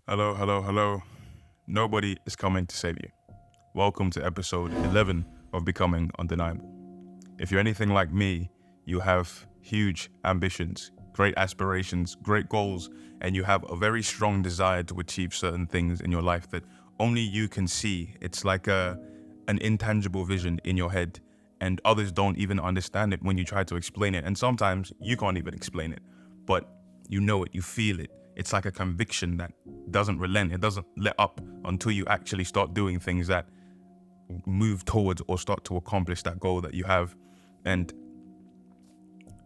Hello, hello, hello. Nobody is coming to save you. Welcome to episode 11 of Becoming Undeniable. If you're anything like me, you have huge ambitions, great aspirations, great goals, and you have a very strong desire to achieve certain things in your life that only you can see. It's like an intangible vision in your head, and others don't even understand it when you try to explain it. And sometimes you can't even explain it, but you know it, you feel it. It's like a conviction that doesn't relent. It doesn't let up until you actually start doing things that move towards or start to accomplish that goal that you have. And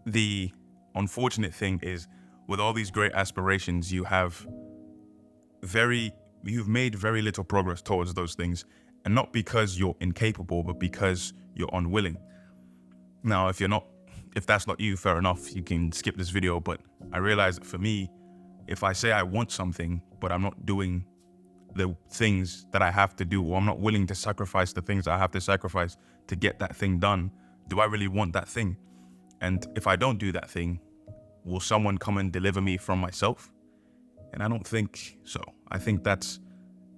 the unfortunate thing is, with all these great aspirations, you've made very little progress towards those things. And not because you're incapable, but because you're unwilling. Now, if that's not you, fair enough, you can skip this video. But I realize that for me, if I say I want something, but I'm not doing the things that I have to do, or I'm not willing to sacrifice the things I have to sacrifice to get that thing done, do I really want that thing? And if I don't do that thing, will someone come and deliver me from myself? And I don't think so. I think that's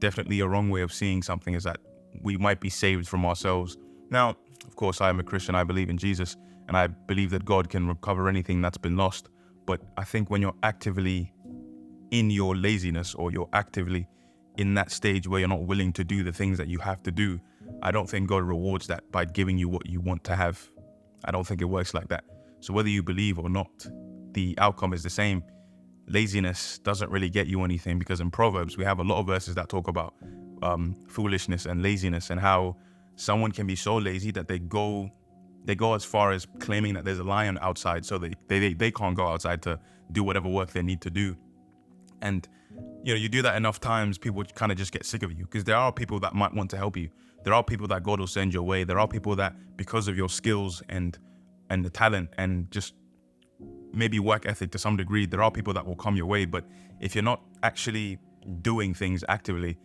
definitely a wrong way of seeing something, is that we might be saved from ourselves. Now, of course, I am a Christian. I believe in Jesus, and I believe that God can recover anything that's been lost. But I think when you're actively in your laziness, or you're actively in that stage where you're not willing to do the things that you have to do, I don't think God rewards that by giving you what you want to have. I don't think it works like that. So whether you believe or not, the outcome is the same. Laziness doesn't really get you anything, because in Proverbs, we have a lot of verses that talk about foolishness and laziness, and how someone can be so lazy that they go as far as claiming that there's a lion outside, so they can't go outside to do whatever work they need to do. And you do that enough times, people kind of just get sick of you, because there are people that might want to help you. There are people that God will send your way. There are people that, because of your skills and the talent and just maybe work ethic to some degree, there are people that will come your way. But if you're not actually doing things actively,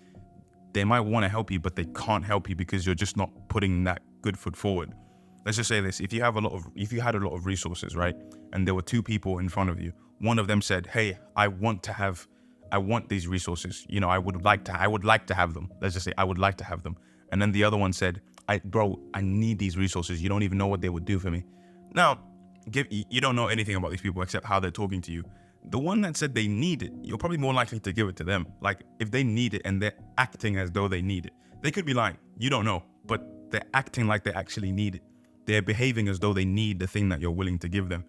they might want to help you, but they can't help you because you're just not putting that good foot forward. Let's just say this: if you had a lot of resources, right, and there were two people in front of you, one of them said, "Hey, I want these resources. I would like to have them." Let's just say I would like to have them. And then the other one said, I need these resources. You don't even know what they would do for me. Now, you don't know anything about these people except how they're talking to you. The one that said they need it, you're probably more likely to give it to them. Like, if they need it and they're acting as though they need it, they could be lying. You don't know, but they're acting like they actually need it. They're behaving as though they need the thing that you're willing to give them.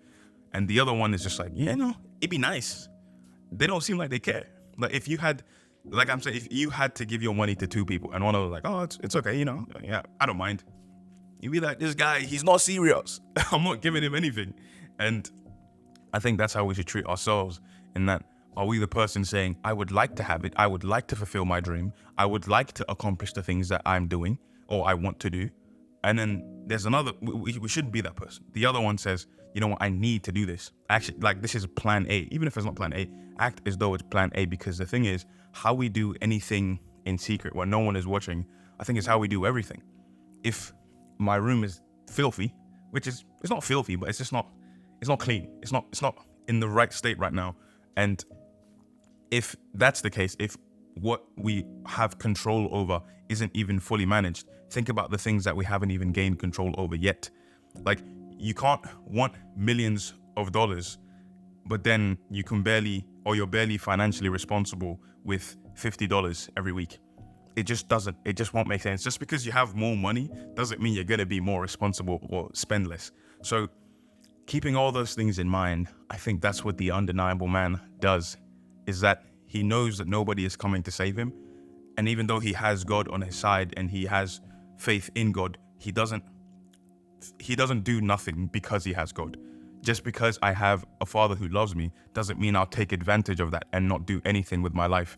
And the other one is just like, it'd be nice. They don't seem like they care. Like, if you had to give your money to two people, and one of them was like, "Oh, it's okay, yeah, I don't mind," you'd be like, "This guy, he's not serious. I'm not giving him anything." And I think that's how we should treat ourselves, in that, are we the person saying, "I would like to have it, I would like to fulfill my dream, I would like to accomplish the things that I'm doing or I want to do," and then there's another, we shouldn't be that person. The other one says, "You know what, I need to do this. Actually, like, this is plan A." Even if it's not plan A, act as though it's plan A, because the thing is, how we do anything in secret when no one is watching, I think, is how we do everything. If my room is filthy, it's not filthy, but it's not clean. It's not in the right state right now. And if that's the case, if what we have control over isn't even fully managed, think about the things that we haven't even gained control over yet. Like, you can't want millions of dollars, but then you're barely financially responsible with $50 every week. It just won't make sense. Just because you have more money doesn't mean you're going to be more responsible or spend less. So keeping all those things in mind, I think that's what the undeniable man does, is that he knows that nobody is coming to save him. And even though he has God on his side and he has faith in God, he doesn't do nothing because he has God. Just because I have a father who loves me doesn't mean I'll take advantage of that and not do anything with my life.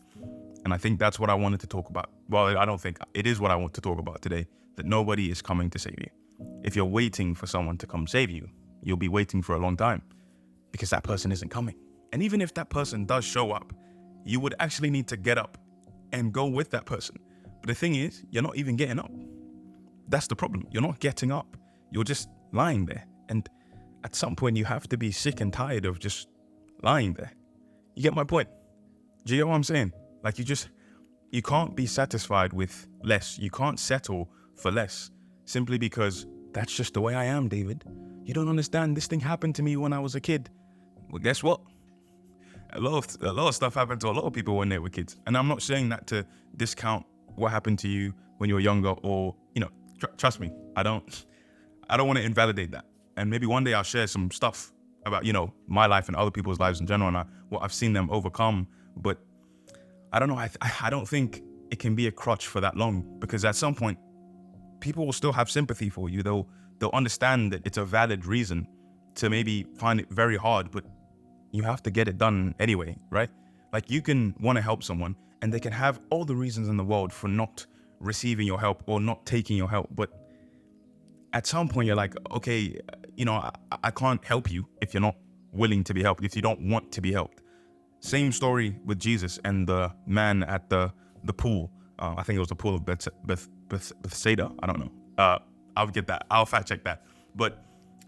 And I think that's what I wanted to talk about. Well, I don't think, it is what I want to talk about today, that nobody is coming to save you. If you're waiting for someone to come save you, you'll be waiting for a long time, because that person isn't coming. And even if that person does show up, you would actually need to get up and go with that person. But the thing is, you're not even getting up. That's the problem. You're not getting up. You're just lying there. And at some point, you have to be sick and tired of just lying there. You get my point? Do you get what I'm saying? Like you can't be satisfied with less. You can't settle for less simply because that's just the way I am, David. You don't understand. This thing happened to me when I was a kid. Well, guess what? A lot of stuff happened to a lot of people when they were kids. And I'm not saying that to discount what happened to you when you were younger, or, trust me, I don't want to invalidate that. And maybe one day I'll share some stuff about, my life and other people's lives in general, and what I've seen them overcome. But I don't know. I don't think it can be a crutch for that long, because at some point, people will still have sympathy for you. They'll understand that it's a valid reason to maybe find it very hard, but you have to get it done anyway, right? Like, you can want to help someone and they can have all the reasons in the world for not receiving your help or not taking your help. But at some point you're like, okay, I can't help you if you're not willing to be helped, if you don't want to be helped. Same story with Jesus and the man at the pool. I think it was the pool of Bethsaida. I don't know. I'll fact check that. But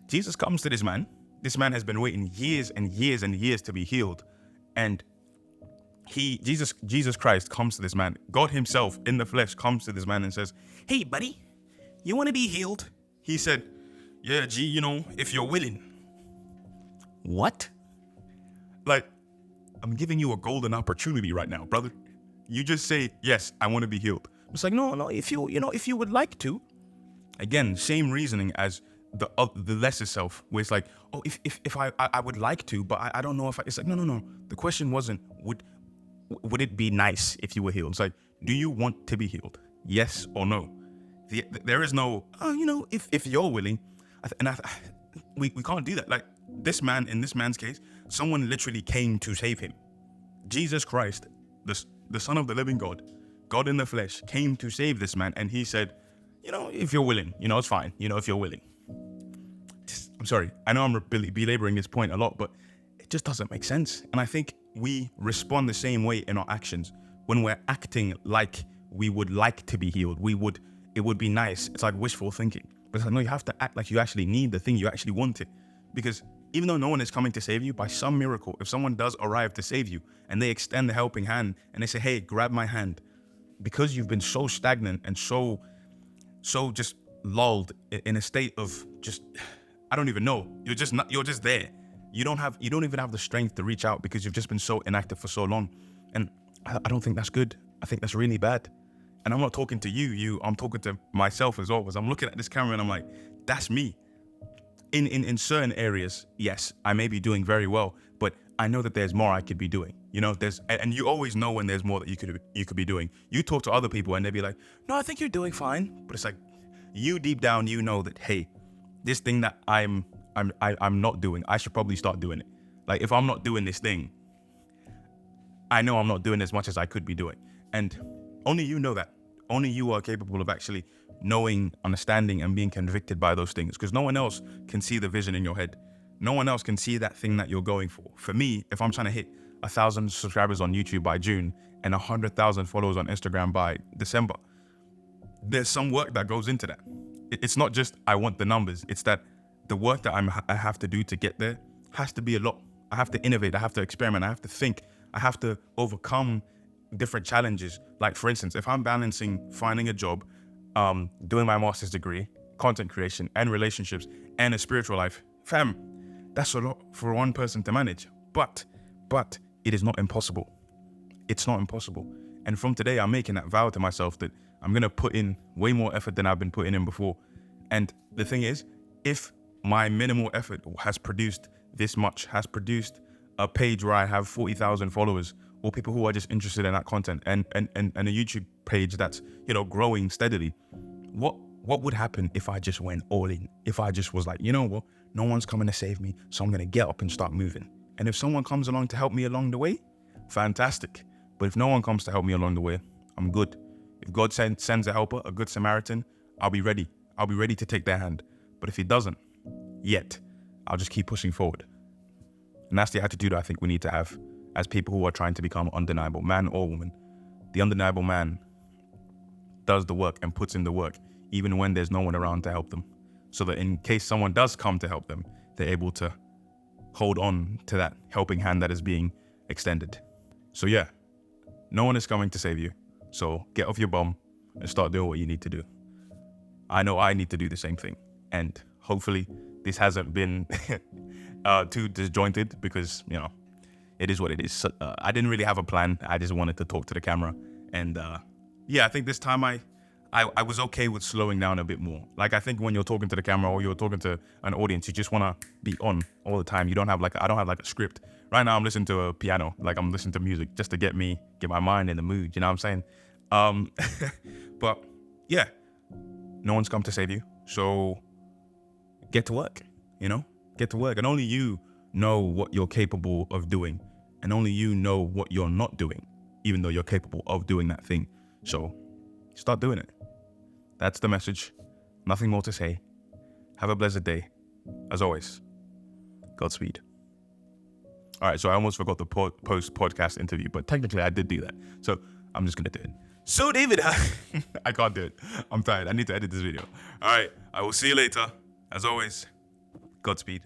Jesus comes to this man. This man has been waiting years and years and years to be healed. And Jesus Christ comes to this man. God himself in the flesh comes to this man and says, "Hey, buddy, you want to be healed?" He said, "Yeah, if you're willing." What? Like, I'm giving you a golden opportunity right now, brother. You just say, "Yes, I want to be healed." It's like, no, if you would like to. Again, same reasoning as the lesser self, where it's like, oh, if I would like to, but I don't know if it's like, no. The question wasn't, would it be nice if you were healed? It's like, do you want to be healed? Yes or no? There is no, if you're willing, we can't do that. Like, this man, in this man's case, someone literally came to save him. Jesus Christ, the Son of the living God, God in the flesh, came to save this man, and he said, if you're willing, it's fine, if you're willing. I'm sorry, I know I'm belaboring this point a lot, but it just doesn't make sense. And I think we respond the same way in our actions when we're acting like we would like to be healed. It would be nice. It's like wishful thinking. But it's like, no, you have to act like you actually need the thing, you actually want it. Because even though no one is coming to save you, by some miracle, if someone does arrive to save you and they extend the helping hand and they say, "Hey, grab my hand," because you've been so stagnant and so just lulled in a state of just, I don't even know. You're just there. You don't even have the strength to reach out because you've just been so inactive for so long. And I don't think that's good. I think that's really bad. And I'm not talking to I'm talking to myself as well, because I'm looking at this camera and I'm like, that's me. In certain areas, yes, I may be doing very well, but I know that there's more I could be doing. And you always know when there's more that you could be doing. You talk to other people and they'll be like, "No, I think you're doing fine." But it's like, you deep down, know that, hey, this thing that I'm not doing, I should probably start doing it. Like, if I'm not doing this thing, I know I'm not doing as much as I could be doing. And only you know that. Only you are capable of actually knowing, understanding, and being convicted by those things, because no one else can see the vision in your head. No one else can see that thing that you're going for. For me, if I'm trying to hit 1,000 subscribers on YouTube by June and 100,000 followers on Instagram by December, there's some work that goes into that. It's not just I want the numbers. It's that the work that I have to do to get there has to be a lot. I have to innovate. I have to experiment. I have to think. I have to overcome different challenges. Like, for instance, if I'm balancing finding a job, doing my master's degree, content creation, and relationships, and a spiritual life, fam, that's a lot for one person to manage. But it is not impossible. It's not impossible. And from today, I'm making that vow to myself that I'm going to put in way more effort than I've been putting in before. And the thing is, if my minimal effort has produced this much, has produced a page where I have 40,000 followers, or people who are just interested in that content, and a YouTube page that's, growing steadily, what would happen if I just went all in? If I just was like, what? No one's coming to save me, so I'm going to get up and start moving. And if someone comes along to help me along the way, fantastic. But if no one comes to help me along the way, I'm good. If God sends a helper, a good Samaritan, I'll be ready. I'll be ready to take their hand. But if he doesn't, yet, I'll just keep pushing forward. And that's the attitude I think we need to have as people who are trying to become undeniable, man or woman. The undeniable man does the work and puts in the work, even when there's no one around to help them. So that in case someone does come to help them, they're able to hold on to that helping hand that is being extended. So yeah, no one is coming to save you. So get off your bum and start doing what you need to do. I know I need to do the same thing. And hopefully this hasn't been too disjointed because, it is what it is. I didn't really have a plan. I just wanted to talk to the camera. And I think this time I was okay with slowing down a bit more. Like, I think when you're talking to the camera or you're talking to an audience, you just want to be on all the time. You don't have I don't have a script. Right now I'm listening to a piano, like I'm listening to music just to get my mind in the mood. You know what I'm saying? But yeah, no one's come to save you. So get to work, get to work. And only you know what you're capable of doing. And only you know what you're not doing, even though you're capable of doing that thing. So start doing it. That's the message. Nothing more to say. Have a blessed day. As always, Godspeed. All right, so I almost forgot the post-podcast interview, but technically I did do that. So I'm just going to do it. So David, I can't do it. I'm tired. I need to edit this video. All right, I will see you later. As always, Godspeed.